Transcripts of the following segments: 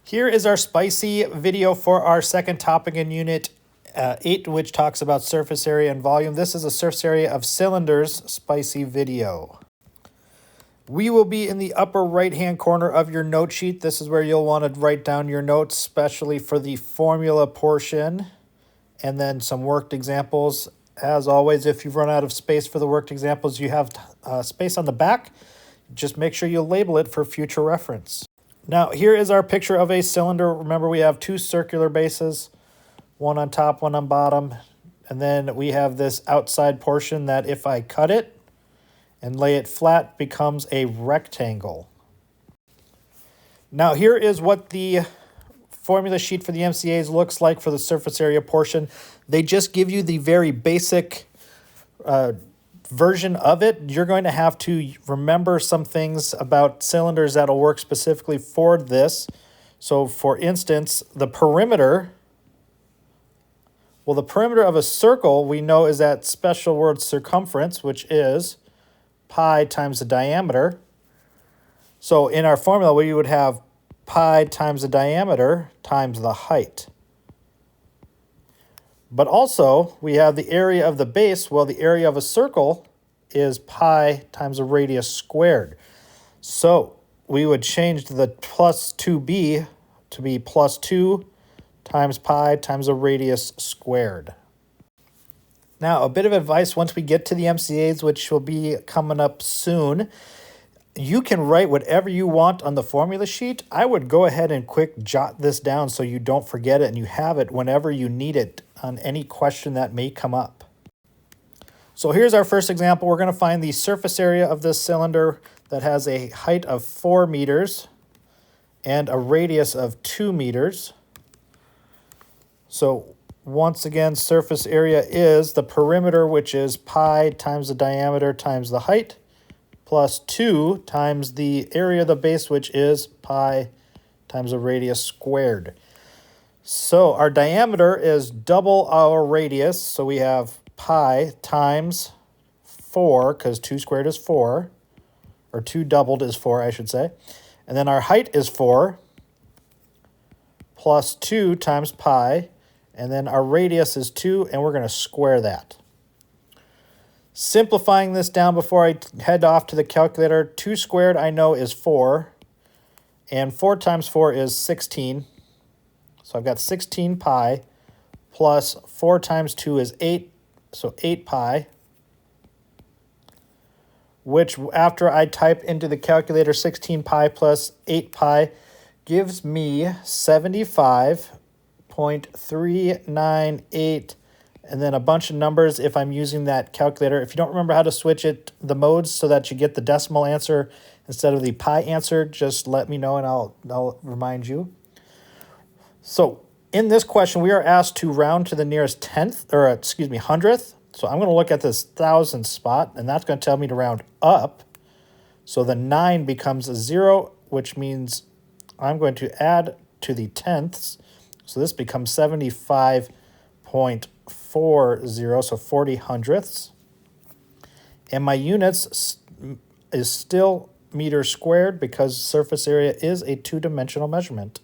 Here is our spicy video for our second topic in Unit 8, which talks about surface area and volume. This is a surface area of cylinders spicy video. We will be in the upper right-hand corner of your note sheet. This is where you'll want to write down your notes, especially for the formula portion, and then some worked examples. As always, if you've run out of space for the worked examples, you have space on the back. Just make sure you label it for future reference. Now, here is our picture of a cylinder. Remember, we have two circular bases, one on top, one on bottom. And then we have this outside portion that if I cut it and lay it flat, becomes a rectangle. Now, here is what the formula sheet for the MCAs looks like for the surface area portion. They just give you the very basic version of it. You're going to have to remember some things about cylinders that'll work specifically for this. So for instance, the perimeter of a circle we know is that special word circumference, which is pi times the diameter. So in our formula, we would have pi times the diameter times the height. But also, we have the area of the base. Well, the area of a circle is pi times the radius squared. So we would change the plus 2b to be plus 2 times pi times the radius squared. Now, a bit of advice once we get to the MCAs, which will be coming up soon. You can write whatever you want on the formula sheet. I would go ahead and quick jot this down so you don't forget it and you have it whenever you need it on any question that may come up. So here's our first example. We're going to find the surface area of this cylinder that has a height of 4 meters and a radius of 2 meters. So once again, surface area is the perimeter, which is pi times the diameter times the height, plus 2 times the area of the base, which is pi times the radius squared. So our diameter is double our radius, so we have pi times 4, because 2 squared is 4, or 2 doubled is 4, I should say. And then our height is 4, plus 2 times pi, and then our radius is 2, and we're going to square that. Simplifying this down before I head off to the calculator, 2 squared I know is 4, and 4 times 4 is 16. So I've got 16 pi plus 4 times 2 is 8, so 8 pi, which after I type into the calculator 16 pi plus 8 pi gives me 75.398, and then a bunch of numbers if I'm using that calculator. If you don't remember how to switch the modes so that you get the decimal answer instead of the pi answer, just let me know and I'll remind you. So in this question, we are asked to round to the nearest hundredth. So I'm going to look at this thousand spot, and that's going to tell me to round up. So the 9 becomes a 0, which means I'm going to add to the tenths. So this becomes 75.40, so 40 hundredths. And my units is still meters squared because surface area is a two-dimensional measurement.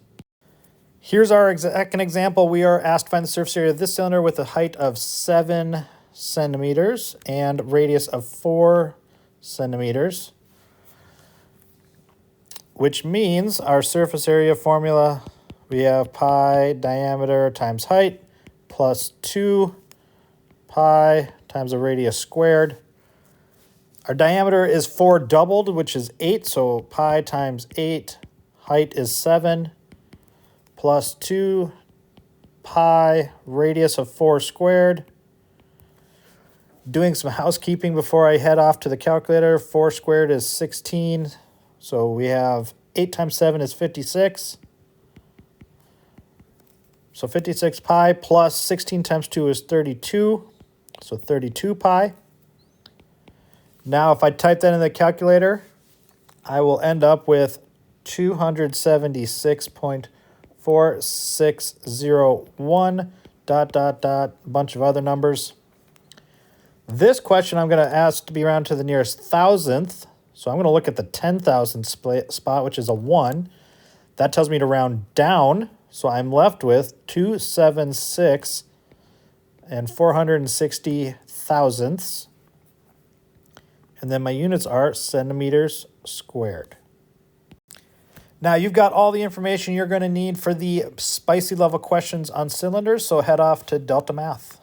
Here's our second example. We are asked to find the surface area of this cylinder with a height of 7 centimeters and radius of 4 centimeters, which means our surface area formula, we have pi diameter times height plus 2 pi times the radius squared. Our diameter is 4 doubled, which is 8, so pi times 8, height is 7, plus 2 pi, radius of 4 squared. Doing some housekeeping before I head off to the calculator, 4 squared is 16, so we have 8 times 7 is 56. So 56 pi plus 16 times 2 is 32, so 32 pi. Now if I type that in the calculator, I will end up with 276.4601 ... bunch of other numbers. This question I'm going to ask to be round to the nearest thousandth. So I'm going to look at the 10,000 spot, which is a 1. That tells me to round down, so I'm left with 276 and 460 thousandths. And then my units are centimeters squared. Now you've got all the information you're going to need for the spicy level questions on cylinders, so head off to Delta Math.